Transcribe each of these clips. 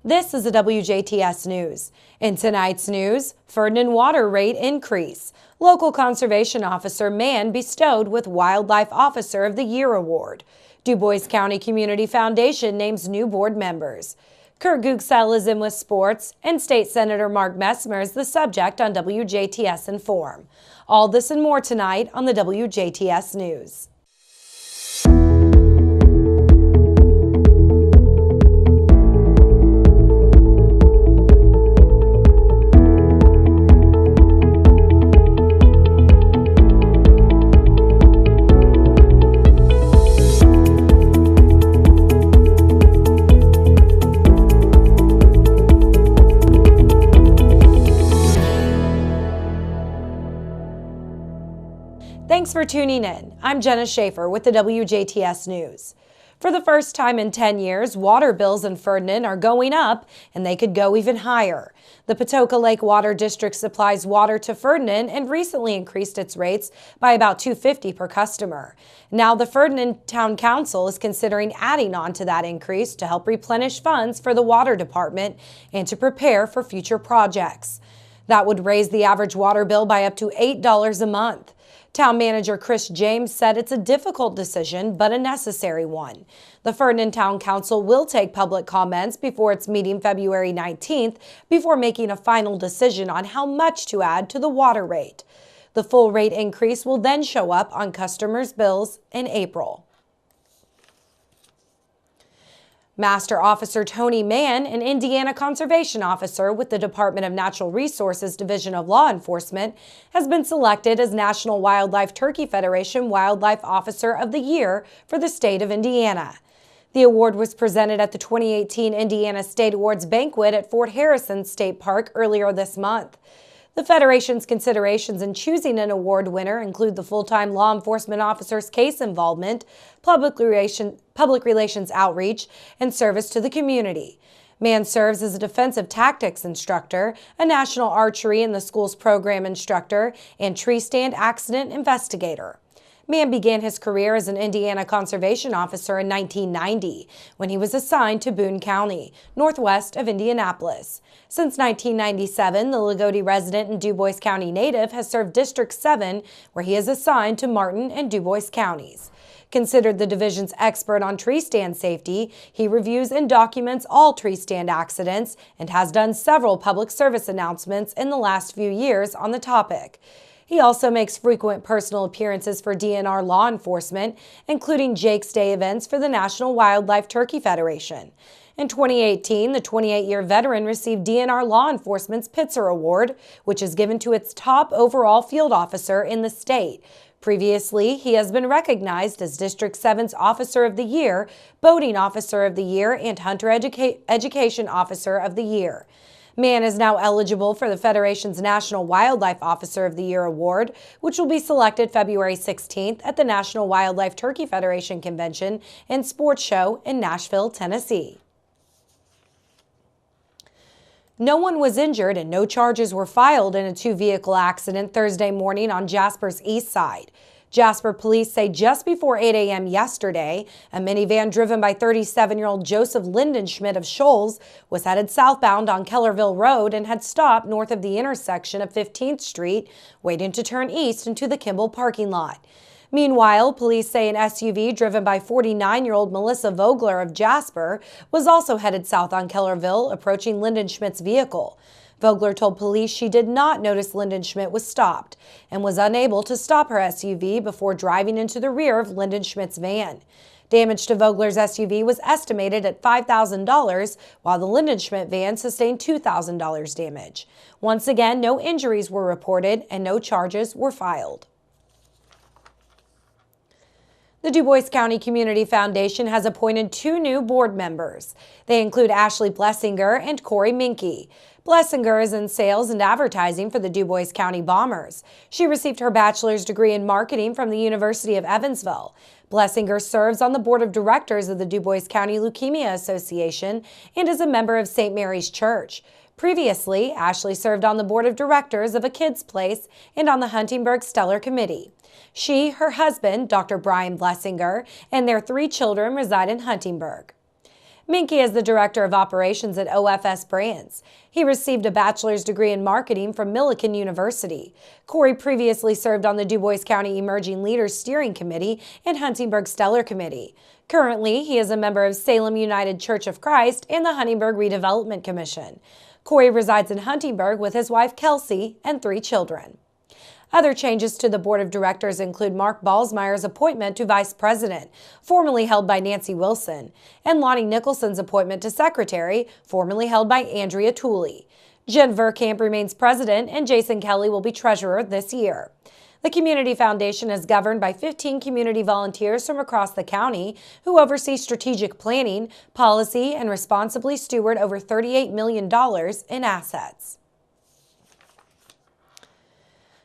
This is the WJTS News. In tonight's news, Ferdinand water rate increase. Local conservation officer man bestowed with Wildlife Officer of the Year award. Dubois County Community Foundation names new board members. Kurt Guxell is in with sports, and State Senator Mark Messmer is the subject on WJTS Inform. All this and more tonight on the WJTS News. Thanks for tuning in. I'm Jenna Schaffer with the WJTS News. For the first time in 10 years, water bills in Ferdinand are going up, and they could go even higher. The Patoka Lake Water District supplies water to Ferdinand and recently increased its rates by about $2.50 per customer. Now the Ferdinand Town Council is considering adding on to that increase to help replenish funds for the water department and to prepare for future projects. That would raise the average water bill by up to $8 a month. Town Manager Chris James said it's a difficult decision, but a necessary one. The Ferdinand Town Council will take public comments before its meeting February 19th before making a final decision on how much to add to the water rate. The full rate increase will then show up on customers' bills in April. Master Officer Tony Mann, an Indiana conservation officer with the Department of Natural Resources Division of Law Enforcement, has been selected as National Wildlife Turkey Federation Wildlife Officer of the Year for the state of Indiana. The award was presented at the 2018 Indiana State Awards banquet at Fort Harrison State Park earlier this month. The Federation's considerations in choosing an award winner include the full-time law enforcement officer's case involvement, public relations outreach, and service to the community. Mann serves as a defensive tactics instructor, a national archery in the school's program instructor, and tree stand accident investigator. Mann began his career as an Indiana conservation officer in 1990 when he was assigned to Boone County, northwest of Indianapolis. Since 1997, the Loogootee resident and Dubois County native has served District 7, where he is assigned to Martin and Dubois counties. Considered the division's expert on tree stand safety, he reviews and documents all tree stand accidents and has done several public service announcements in the last few years on the topic. He also makes frequent personal appearances for DNR law enforcement, including Jake's Day events for the National Wildlife Turkey Federation. In 2018, the 28-year veteran received DNR Law Enforcement's Pitzer Award, which is given to its top overall field officer in the state. Previously, he has been recognized as District 7's Officer of the Year, Boating Officer of the Year, and Hunter Education Officer of the Year. Mann is now eligible for the Federation's National Wildlife Officer of the Year award, which will be selected February 16th at the National Wildlife Turkey Federation Convention and Sports Show in Nashville, Tennessee. No one was injured and no charges were filed in a two-vehicle accident Thursday morning on Jasper's east side. Jasper police say just before 8 a.m. yesterday, a minivan driven by 37-year-old Joseph Lindenschmidt of Shoals was headed southbound on Kellerville Road and had stopped north of the intersection of 15th Street, waiting to turn east into the Kimball parking lot. Meanwhile, police say an SUV driven by 49-year-old Melissa Vogler of Jasper was also headed south on Kellerville, approaching Lindenschmidt's vehicle. Vogler told police she did not notice Lindenschmidt was stopped and was unable to stop her SUV before driving into the rear of Lindenschmidt's van. Damage to Vogler's SUV was estimated at $5,000, while the Lindenschmidt van sustained $2,000 damage. Once again, no injuries were reported and no charges were filed. The Dubois County Community Foundation has appointed two new board members. They include Ashley Blessinger and Corey Minke. Blessinger is in sales and advertising for the Dubois County Bombers. She received her bachelor's degree in marketing from the University of Evansville. Blessinger serves on the board of directors of the Dubois County Leukemia Association and is a member of St. Mary's Church. Previously, Ashley served on the board of directors of A Kid's Place and on the Huntingburg Stellar Committee. She, her husband, Dr. Brian Blessinger, and their 3 children reside in Huntingburg. Minke is the Director of Operations at OFS Brands. He received a bachelor's degree in marketing from Millikan University. Corey previously served on the Dubois County Emerging Leaders Steering Committee and Huntingburg Stellar Committee. Currently, he is a member of Salem United Church of Christ and the Huntingburg Redevelopment Commission. Corey resides in Huntingburg with his wife Kelsey and 3 children. Other changes to the board of directors include Mark Ballsmeyer's appointment to vice president, formerly held by Nancy Wilson, and Lonnie Nicholson's appointment to secretary, formerly held by Andrea Tooley. Jen Verkamp remains president, and Jason Kelly will be treasurer this year. The Community Foundation is governed by 15 community volunteers from across the county who oversee strategic planning, policy, and responsibly steward over $38 million in assets.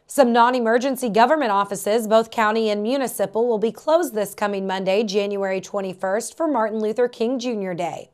Some non-emergency government offices, both county and municipal, will be closed this coming Monday, January 21st, for Martin Luther King Jr. Day.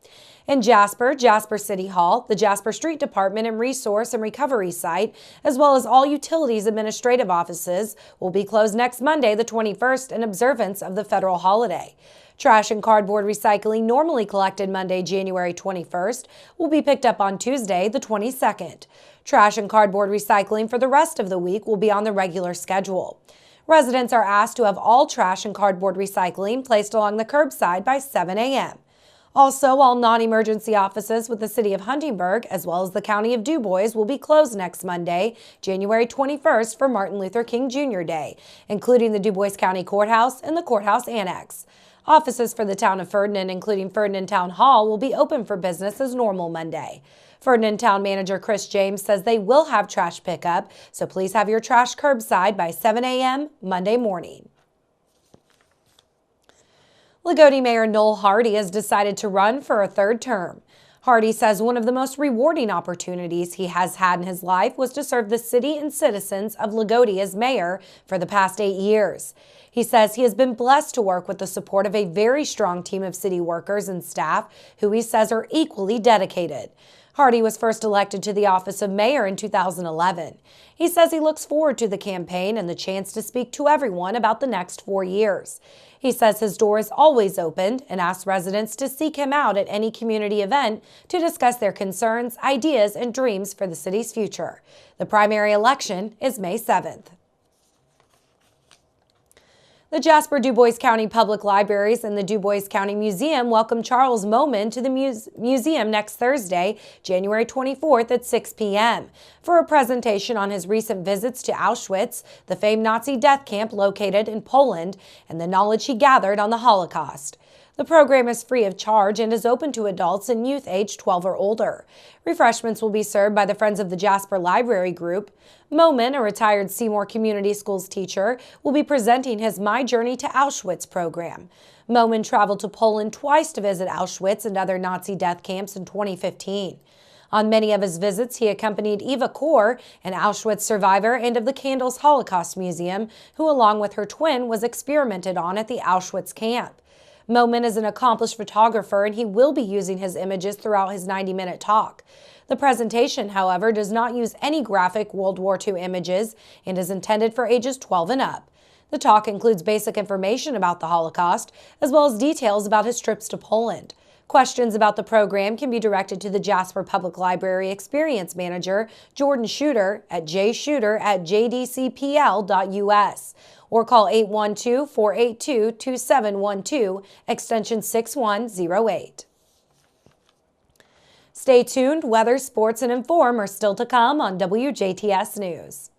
In Jasper City Hall, the Jasper Street Department and Resource and Recovery Site, as well as all utilities administrative offices, will be closed next Monday, the 21st, in observance of the federal holiday. Trash and cardboard recycling normally collected Monday, January 21st, will be picked up on Tuesday, the 22nd. Trash and cardboard recycling for the rest of the week will be on the regular schedule. Residents are asked to have all trash and cardboard recycling placed along the curbside by 7 a.m. Also, all non-emergency offices with the City of Huntingburg, as well as the County of Dubois, will be closed next Monday, January 21st, for Martin Luther King Jr. Day, including the Dubois County Courthouse and the Courthouse Annex. Offices for the town of Ferdinand, including Ferdinand Town Hall, will be open for business as normal Monday. Ferdinand Town Manager Chris James says they will have trash pickup, so please have your trash curbside by 7 a.m. Monday morning. Loogootee Mayor Noel Hardy has decided to run for a 3rd term. Hardy says one of the most rewarding opportunities he has had in his life was to serve the city and citizens of Loogootee as mayor for the past 8 years. He says he has been blessed to work with the support of a very strong team of city workers and staff who he says are equally dedicated. Hardy was first elected to the office of mayor in 2011. He says he looks forward to the campaign and the chance to speak to everyone about the next 4 years. He says his door is always open and asks residents to seek him out at any community event to discuss their concerns, ideas, and dreams for the city's future. The primary election is May 7th. The Jasper Dubois County Public Libraries and the Dubois County Museum welcome Charles Moman to the museum next Thursday, January 24th at 6 p.m. for a presentation on his recent visits to Auschwitz, the famed Nazi death camp located in Poland, and the knowledge he gathered on the Holocaust. The program is free of charge and is open to adults and youth aged 12 or older. Refreshments will be served by the Friends of the Jasper Library Group. Moman, a retired Seymour Community Schools teacher, will be presenting his My Journey to Auschwitz program. Moman traveled to Poland twice to visit Auschwitz and other Nazi death camps in 2015. On many of his visits, he accompanied Eva Kor, an Auschwitz survivor and of the Candles Holocaust Museum, who along with her twin was experimented on at the Auschwitz camp. Moman is an accomplished photographer and he will be using his images throughout his 90-minute talk. The presentation, however, does not use any graphic World War II images and is intended for ages 12 and up. The talk includes basic information about the Holocaust, as well as details about his trips to Poland. Questions about the program can be directed to the Jasper Public Library Experience Manager, Jordan Shooter, at jshooter@jdcpl.us, or call 812-482-2712, extension 6108. Stay tuned. Weather, sports, and inform are still to come on WJTS News.